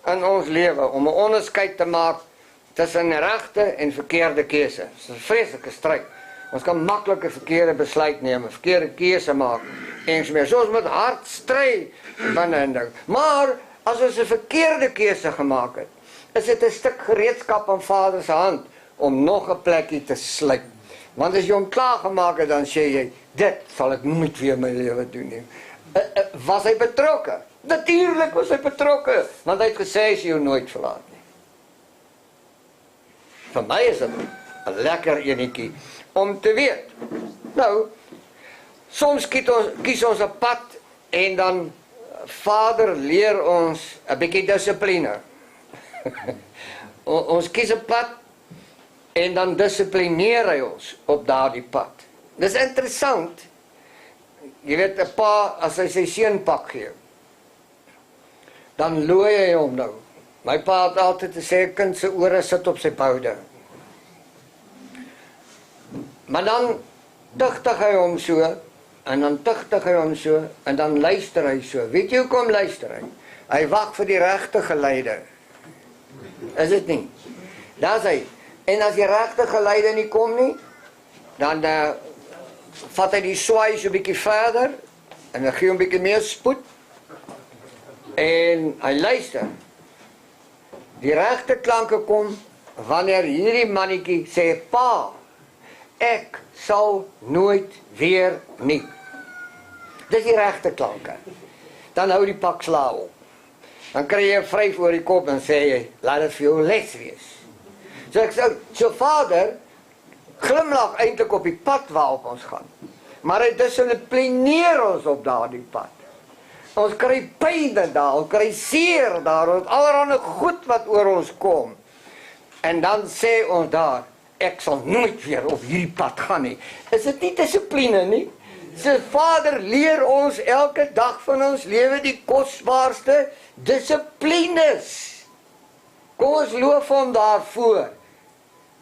in ons lewe om 'n onderskeid te maak tussen regte en verkeerde keuse. Dit is 'n vreeslike stryd. Ons kan maklik 'n verkeerde besluit neem, 'n verkeerde keuse maak. Eens meer, so ons moet hard stry binne in ding. Maar as ons 'n verkeerde keuse gemaak het, is dit 'n stuk gereedskap aan Vader se hand om nog 'n plekkie te sluit. Want as jy hom klaar gemaak het, dan sê jy, dit sal ek nooit weer in my lewe doen nie. Was hy betrokke? Natuurlik was hy betrokke, want hy het gesê hy sal jou nooit verlaat nie. Vir my is dit 'n lekker enetjie om te weet. Nou, soms kies ons 'n pad en dan Vader leer ons 'n bietjie dissipline. Ons kies 'n pad en dan dissiplineer hy ons op daardie pad. Dis interessant. Jy weet, 'n pa, as hy sy seun pak gee, dan looi hy hom nou. My pa het altyd gesê, 'n kind se ore sit op sy boude. Maar dan tigtig hy hom so, en dan tigtig hy hom so, en dan luister hy so. Weet jy hoekom luister hy? Hy wag vir die regte geleide. Is dit nie? Daar's hy. En as die regte geleide nie kom nie, dan vat hy die swaai so 'n bietjie verder, en dan gee hom 'n bietjie meer spoed, en hy luister. Die regte klanke kom, wanneer hierdie mannetjie sê, pa, ek sal nooit weer nie. Dis die regte klanke. Dan hou die pak sla op. Dan kry jy 'n vryf oor die kop en sê jy, laat dit vir jou les wees. So ek sê, so Vader glimlag eintlik op die pad waarop ons gaan. Maar hy dissiplineer ons op daardie pad. Ons kry pyn daar, ons kry seer daar, ons allerhande goed wat oor ons kom. En dan sê ons daar, ek sal nooit weer op hierdie pad gaan nie. Is dit nie dissipline nie? So Vader leer ons elke dag van ons lewe die kosbaarste dissiplines. Kom ons loof hom daarvoor.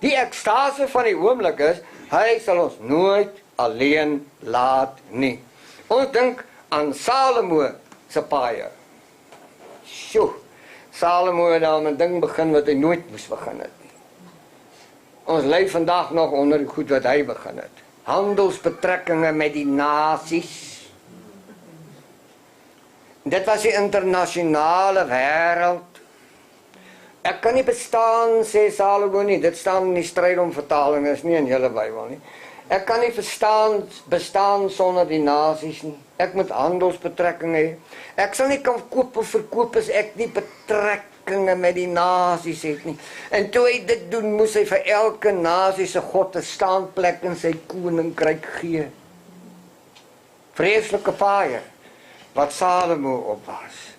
Die ekstase van die oomblik is, hy sal ons nooit alleen laat nie. Ons dink aan Salomo se paaie. Sjoe, Salomo het daar 'n ding begin wat hy nooit moes begin het nie. Ons lê vandag nog onder die goed wat hy begin het. Handelsbetrekkinge met die nasies. Dit was die internasionale wêreld. Ek kan nie bestaan, sê Salomo nie. Dit staan in die stryd om vertaling, is nie in julle Bybel nie. Ek kan nie bestaan sonder die nasies nie. Ek moet handelsbetrekkinge hê. Ek sal nie kan koop of verkoop as ek nie betrekkinge met die nasies het nie. En toe hy dit doen, moes hy vir elke nasie se God 'n staanplek in sy koninkryk gee. Vreeslike paaie wat Salomo op was.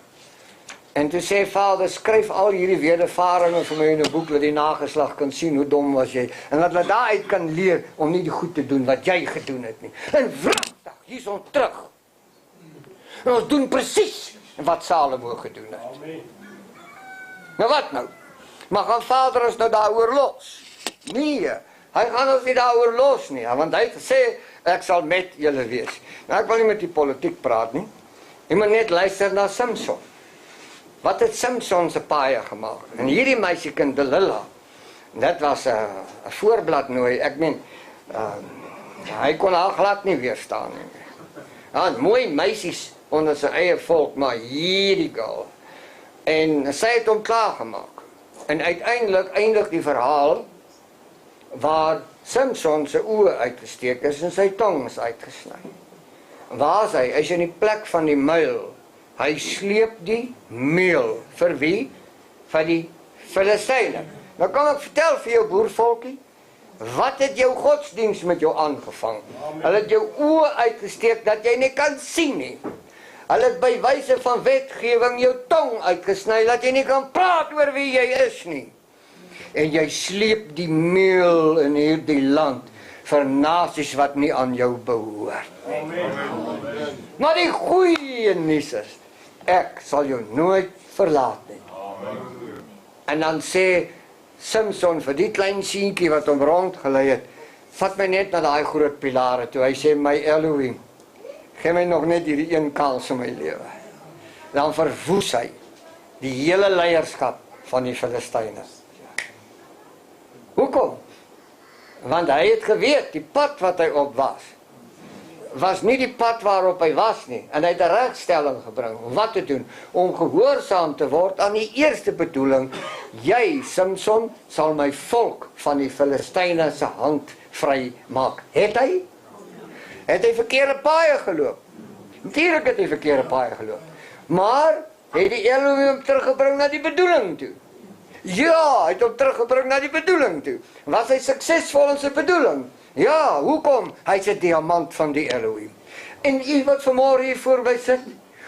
En toe sê Vader, skryf al hierdie wedervarings vir my in 'n boek, dat die nageslag kan sien hoe dom was jy. En dat hulle daaruit kan leer om nie die goed te doen wat jy gedoen het nie. En wragtig, hier is ons terug. En ons doen presies wat Salomo gedoen het. Amen. Nou wat nou? Maar gaan Vader ons nou daaroor los? Nee, hy gaan ons nie daaroor los nie, want hy het gesê, ek sal met julle wees. Nou ek wil nie met die politiek praat nie. Jy moet net luister na Samson. Wat het Samson se paaie gemaak? En hierdie meisiekind Delila, dit was 'n voorblad nooi. Ek meen, hy kon haar glad nie weerstaan nie. Ja, mooi meisies onder sy eie volk, maar hierdie girl. En sy het hom klaargemaak. En uiteindelik eindig die verhaal waar Samson se oë uitgesteek is en sy tong is uitgesny. Waar is hy? Hy is in die plek van die muil. Hy sleep die meel. Vir wie? Vir die Filistyne. Nou kan ek vertel vir jou boervolkie, wat het jou godsdienst met jou aangevang? Hulle het jou oë uitgesteek dat jy nie kan sien nie. Hulle het by wyse van wetgewing jou tong uitgesny dat jy nie kan praat oor wie jy is nie. En jy sleep die meel in hierdie land vir nasies wat nie aan jou behoort nie. Amen. Maar die goeie nuus is, ek sal jou nooit verlaat nie. Amen. En dan sê Samson vir die klein seentjie wat hom rondgelei het, vat my net na daai groot pilare toe. Hy sê, my Elohim, gee my nog net hierdie een kans in my lewe. Dan verwoes hy die hele leierskap van die Filistyne. Hoekom? Want hy het geweet, die pad wat hy op was nie die pad waarop hy was nie. En hy het 'n regstelling gebring. Wat te doen? Om gehoorsaam te word aan die eerste bedoeling. Jy, Samson, sal my volk van die Filistyne se hand vry maak. Het hy? Het hy verkeerde paaie geloop? Natuurlik het hy verkeerde paaie geloop. Maar het die Elohim hom teruggebring na die bedoeling toe? Ja, hy het hom teruggebring na die bedoeling toe. Was hy suksesvol in sy bedoeling? Ja, hoekom? Hy's 'n diamant van die Elohim. En u wat vanmôre hier voor my sit,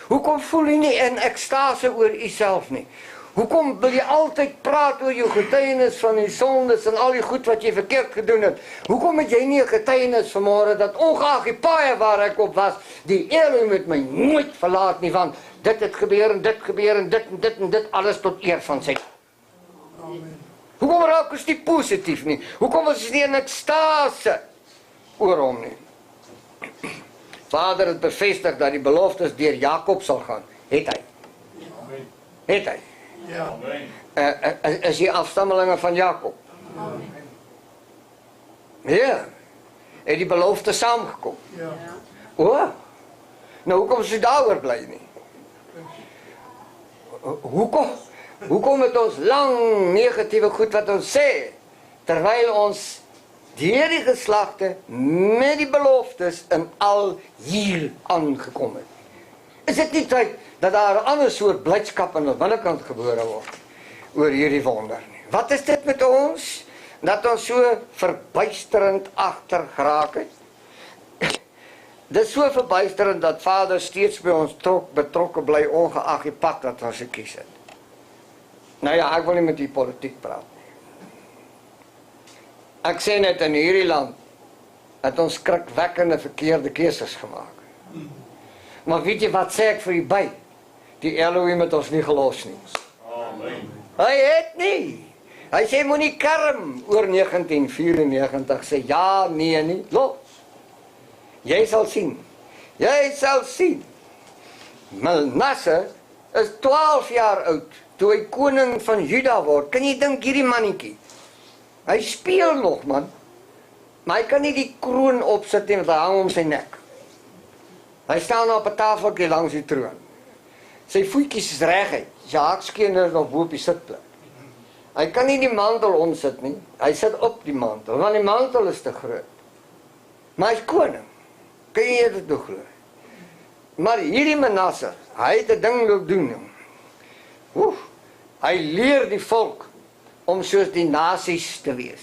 hoekom voel u nie in ekstase oor u self nie? Hoekom wil jy altyd praat oor jou getuienis van die sondes en al die goed wat jy verkeerd gedoen het? Hoekom het jy nie 'n getuienis vanmôre dat ongeag die paaie waar ek op was, die Elohim het my nooit verlaat nie, want dit het gebeur en dit gebeur en dit en dit en dit, alles tot eer van sy. Amen. Hoekom raak ons nie positief nie? Hoekom is ons nie in ekstase oor hom nie? Vader het bevestig dat die beloftes deur Jakob sal gaan. Het hy? Amen. Het hy? Ja. Amen. Is jy afstammelinge van Jakob? Amen. Ja. Het die belofte saamgekom? Ja. O, nou hoekom is jy daaroor bly nie? Hoekom het ons lang negatiewe goed wat ons sê, terwyl ons deur die geslagte met die beloftes in al hier aangekom het? Is dit nie tyd dat daar 'n ander soort blydskap aan die binnekant gebore word oor hierdie wonder nie? Wat is dit met ons? Dat ons so verbuisterend agter geraak het? Dit is so verbuisterend dat Vader steeds by ons betrokke bly, ongeag die pad wat ons gekies het. Nou ja, ek wil nie met die politiek praat nie. Ek sê net in hierdie land het ons skrikwekkende verkeerde keuses gemaak. Maar weet jy wat sê ek vir die by? Die Elohim het ons nie gelos nie. Amen. Hy het nie. Hy sê moenie kerm oor 1994 sê ja, nee nie, los. Jy sal sien. Jy sal sien. Manasse is 12 jaar oud toe hy koning van Juda word. Kan jy dink hierdie mannetjie? Hy speel nog, man. Maar hy kan nie die kroon opsit nie, want hy hang om sy nek. Hy staan op 'n tafeltjie langs die troon. Sy voetjies is reguit. Sy hakskeen is nog bo op die sitplek. Hy kan nie die mantel omsit nie. Hy sit op die mantel, want die mantel is te groot. Maar hy's koning. Kan jy dit nog glo? Maar hierdie Manasse, hy het 'n ding loop doen. Hy leer die volk om soos die nasies te wees.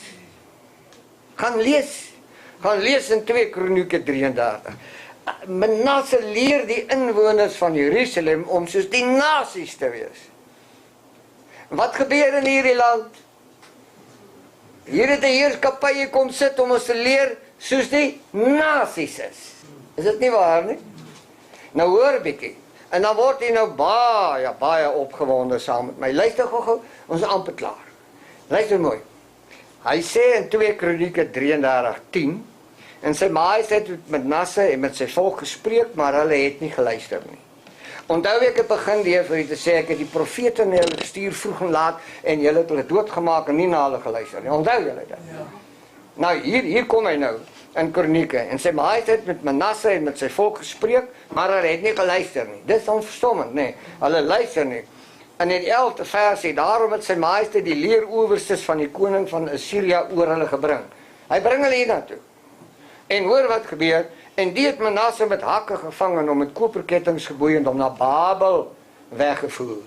Gaan lees in 2 Kronieke 33. Manasse leer die inwoners van Jerusalem om soos die nasies te wees. Wat gebeur in hierdie land? Hier het 'n heerskappy kom sit om ons te leer soos die nasies is. Is dit nie waar nie? Nou hoor bietjie. En dan word hy nou baie opgewonde saam met my. Luister gou, ons is amper klaar. Luister mooi. Hy sê in 2 Kronieke 33:10 en sy majesteit het met Manasse en met sy volk gespreek, maar hulle het nie geluister nie. Onthou ek het begin deur vir julle te sê ek het die profete na hulle gestuur vroeg en laat en julle het hulle doodgemaak en nie na hulle geluister nie. Onthou julle dit? Ja. Nou hier kom hy nou in Kronieke en sy majesteit met Manasse en met sy volk gespreek, maar hulle het nie geluister nie. Dis onverstommend, nee. Hulle luister nie. In die 11de vers sê, daarom het sy majesteit die leerowerstes van die koning van Assyria oor hulle gebring. Hy bring hulle hier naartoe. En hoor wat gebeur, en die het Manasse met hakke gevang en hom met koperkettinge geboei en hom na Babel weggevoer.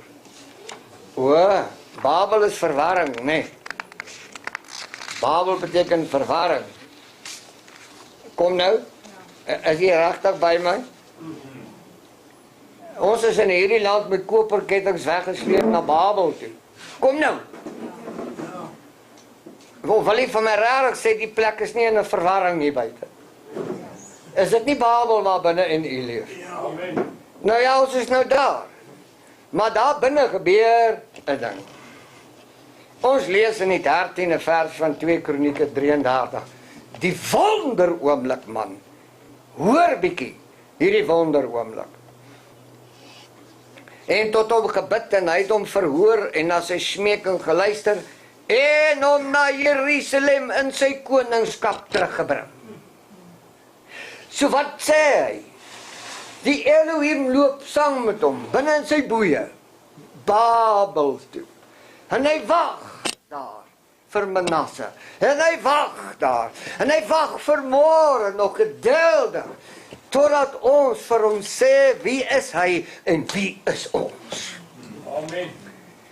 Babel is verwarring, nee. Babel beteken verwarring. Kom nou, is jy regtig by my? Ons is in hierdie land met koperkettinge weggesleep na Babel toe. Kom nou. Wil jy van my rarig sê, die plek is nie in 'n verwarring hier buite. Is dit nie Babel waar binne in u leef? Nou ja, ons is nou daar. Maar daar binne gebeur 'n ding. Ons lees in die 13de vers van 2 Kronieke 33. Die wonderoomblik, man. Hoor bietjie, hierdie wonderoomblik. En tot hom gebid en hy het hom verhoor en na sy smeking geluister en hom na Jerusalem in sy koningskap teruggebring. So wat sê hy? Die Elohim loop saam met hom binne in sy boeie Babel toe. En hy wag daar vir Manasse. En hy wag daar. En hy wag vir môre nog geduldig. Totdat ons vir hom sê, wie is hy en wie is ons? Amen.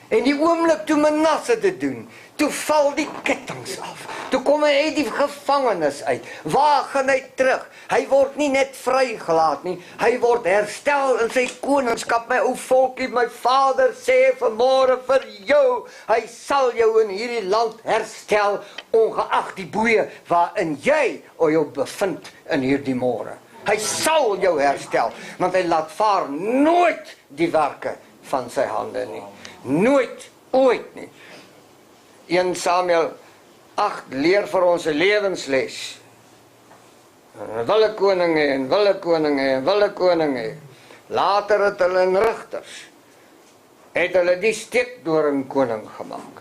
En die oomblik toe Manasse dit doen, toe val die kettinge af. Toe kom hy uit die gevangenis uit. Waar gaan hy terug? Hy word nie net vrygelaat nie, hy word herstel in sy koningskap. My ou volkie, my Vader sê vanmôre vir jou, hy sal jou in hierdie land herstel, ongeag die boeie waarin jy jou bevind in hierdie môre. Hy sal jou herstel, want hy laat vaar nooit die werke van sy hande nie. Nooit, ooit nie. 1 Samuel 8 leer vir ons 'n lewensles. Wille koning hê en wille koning hê en wille koning hê. Later het hulle in Rigters het hulle die steekdoring koning gemaak.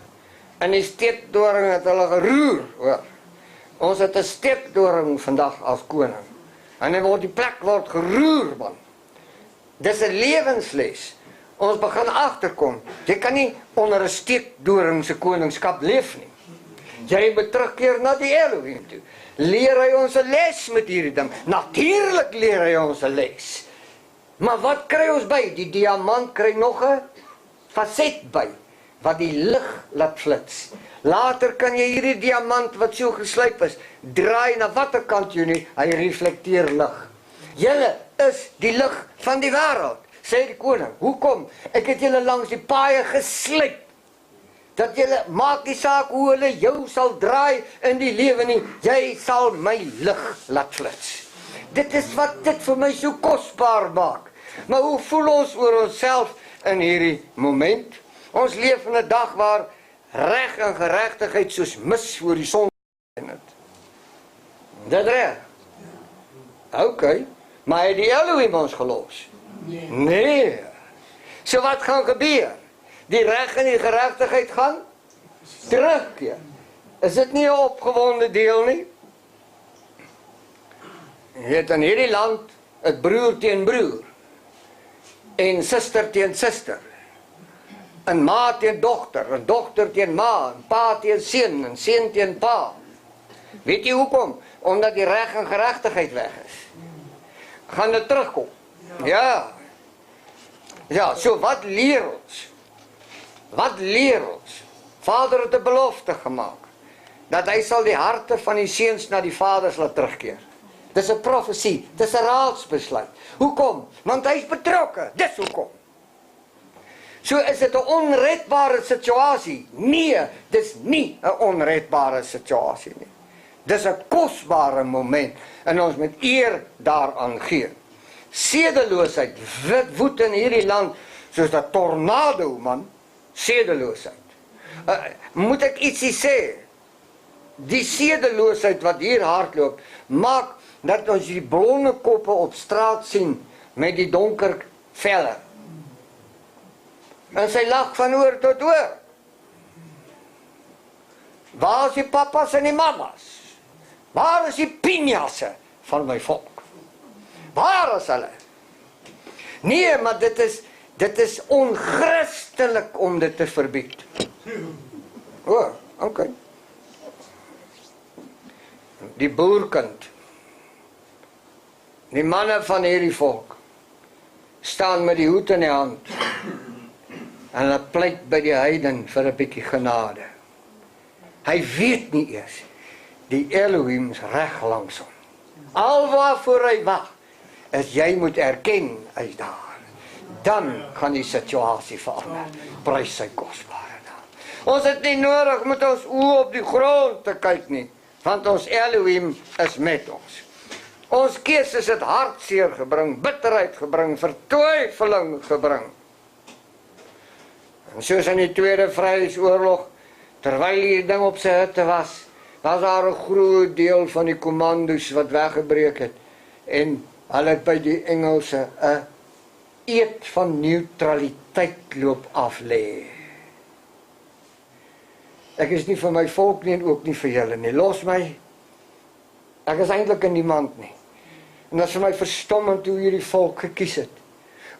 En die steekdoring het hulle geroer, hoor. Ons het 'n steekdoring vandag as koning. En die plek word geroer, man. Dis 'n lewensles. Ons begin agterkom, jy kan nie onder 'n steekdoring se koningskap leef nie. Jy moet terugkeer na die Elohim toe. Leer hy ons 'n les met hierdie ding? Natuurlik leer hy ons 'n les. Maar wat kry ons by? Die diamant kry nog 'n faset by, wat die lig laat flits. Later kan jy hierdie diamant wat so geslyp is, draai na watter kant jy nie, hy reflekteer lig. Julle is die lig van die wêreld, sê die koning. Hoekom? Ek het julle langs die paaie geslyp, dat julle, maak die saak hoe hulle jou sal draai in die lewe nie, jy sal my lig laat flits. Dit is wat dit vir my so kosbaar maak. Maar hoe voel ons oor onsself in hierdie moment? Ons leef in 'n dag waar reg en geregtigheid soos mis voor die son skyn. Dit reg? Okay, maar het die Elohim ons gelos? Nee. So wat gaan gebeur? Die reg en die geregtigheid gaan terugkeer. Is dit nie 'n opgewonde deel nie? Jy het in hierdie land 'n broer teen broer en suster teen suster. 'n ma teen dogter, 'n dogter teen ma, 'n pa teen seun, 'n seun teen pa. Weet jy hoekom? Omdat die reg en geregtigheid weg is. Gaan dit terugkom? Ja. Ja, so wat leer ons? Wat leer ons? Vader het 'n belofte gemaak dat hy sal die harte van die seuns na die vaders laat terugkeer. Dis 'n profesie, dis 'n raadsbesluit. Hoekom? Want hy's betrokke. Dis hoekom. So is dit 'n onredbare situasie? Nee, dis nie 'n onredbare situasie nie. Dis 'n kosbare moment en ons moet eer daaraan gee. Sedeloosheid woed in hierdie land soos 'n tornado, man. Sedeloosheid. Moet ek ietsie sê? Die sedeloosheid wat hier hardloop, maak dat ons die blonde koppe op straat sien met die donker velle. En sy lag van oor tot oor. Waar is die papas en die mamas? Waar is die pinjasse van my volk? Waar is hulle? Nee, maar dit is onchristelik om dit te verbied. O, okay. Die boerkind, die manne van hierdie volk, staan met die hoed in die hand en hulle pleit by die heiden vir 'n bietjie genade. Hy weet nie eers, die Elohim is reg langs hom. Alwaarvoor hy wag, is jy moet erken, hy's daar. Dan gaan die situasie verander. Prys sy kosbare naam. Ons het nie nodig met ons oë op die grond te kyk nie, want ons Elohim is met ons. Ons keuses het hartseer gebring, bitterheid gebring, vertwyfeling gebring. En soos in die Tweede Vryheidsoorlog, terwyl die ding op sy hitte was daar 'n groot deel van die kommandos wat weggebreek het, en hulle het by die Engelse 'n eed van neutraliteit loop aflê. Ek is nie vir my volk nie en ook nie vir julle nie. Los my. Ek is eintlik niemand nie. En dat is vir my verstommend hoe hierdie volk gekies het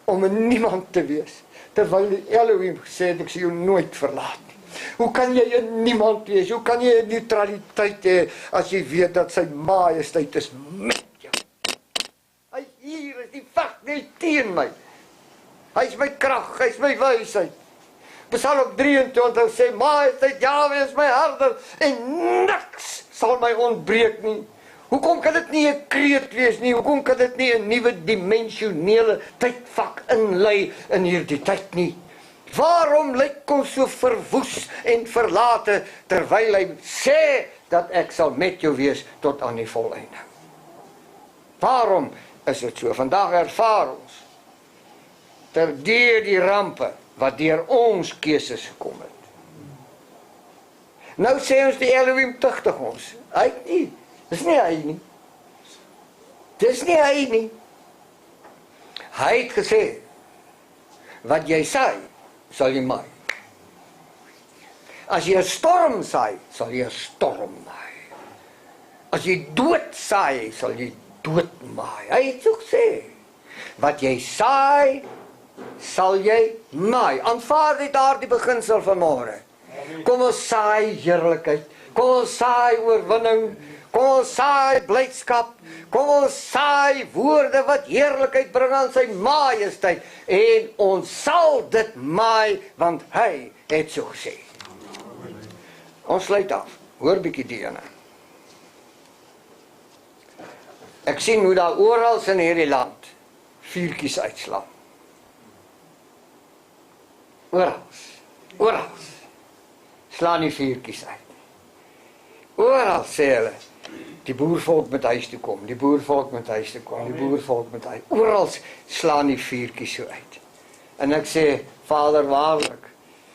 om 'n niemand te wees, terwyl die Elohim gesê het, ek sal jou nooit verlaat nie. Hoe kan jy 'n niemand wees? Hoe kan jy 'n neutraliteit hê as jy weet dat sy majesteit is met jou? Hy hier is die veg nie teen my. Hy is my krag, hy is my wysheid. Psalm 23 sê, majesteit Jahwe is my herder en niks sal my ontbreek nie. Hoekom kan dit nie 'n kreet wees nie? Hoekom kan dit nie 'n nuwe dimensionele tydvak inlei in hierdie tyd nie? Waarom lyk ons so verwoes en verlate terwyl hy sê dat ek sal met jou wees tot aan die volleinde? Waarom is dit so? Vandag ervaar ons terdeur die rampe wat deur ons keuses gekom het. Nou sê ons die Elohim tugtig ons. Hy nie. Dis nie hy nie. Dis nie hy nie. Hy het gesê, wat jy saai, sal jy maai. As jy 'n storm saai, sal jy 'n storm maai. As jy dood saai, sal jy dood maai. Hy het so gesê, wat jy saai, sal jy maai. Aanvaar dit daar die beginsel van môre. Kom ons saai heerlikheid, kom ons saai oorwinning, kom ons saai blydskap, kom ons saai woorde wat heerlikheid bring aan sy majesteit, en ons sal dit maai, want hy het so gesê. Ons sluit af, hoor bietjie die ene. Ek sien hoe daar oral in hierdie land vuurtjies uitslaan. Oral slaan die vuurtjies uit. Oral sê hulle, die boervolk moet huis toe kom, die boervolk moet huis toe kom, die boervolk moet huis. Oral slaan die vuurtjies so uit. En ek sê, Vader, waarlik,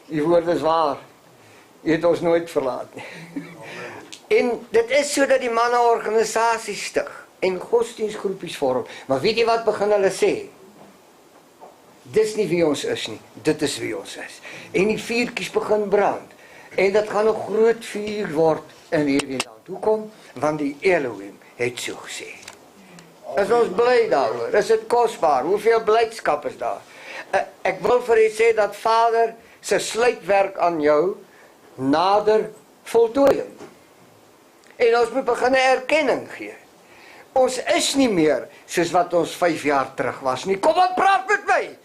u woord is waar, u het ons nooit verlaat nie. En dit is so dat die manne organisasies stig en godsdienstgroepies vorm. Maar weet jy wat begin hulle sê? Dis nie wie ons is nie, dit is wie ons is. En die vuurtjies begin brand. En dit gaan 'n groot vuur word in hierdie land. Hoekom? Want die Elohim het so gesê. Is ons bly daaroor? Is dit kosbaar? Hoeveel blydskap is daar? Ek wil vir u sê dat Vader se sluitwerk aan jou nader voltooiing. En ons moet begin 'n erkenning gee. Ons is nie meer soos wat ons 5 jaar terug was nie. Kom aan, praat met my.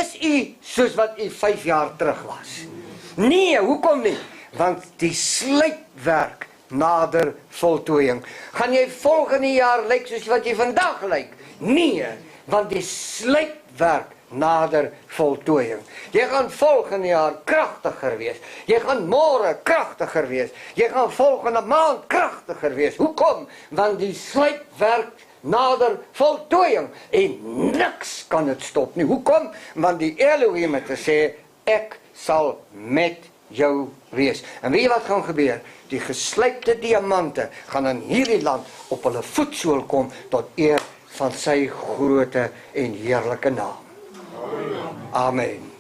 Is u soos wat u 5 jaar terug was? Nee, hoekom nie? Want die sluitwerk nader voltooiing. Gaan jy volgende jaar lyk soos wat jy vandag lyk? Nee, want die sluitwerk nader voltooiing. Jy gaan volgende jaar kragtiger wees. Jy gaan môre kragtiger wees. Jy gaan volgende maand kragtiger wees. Hoekom? Want die sluitwerk nader voltooiing. En niks kan dit stop nie. Hoekom? Want die Elohim het gesê, ek sal met jou wees. En weet jy wat gaan gebeur? Die geslypte diamante gaan in hierdie land op hulle voetsool kom tot eer van sy groote en heerlike naam. Amen.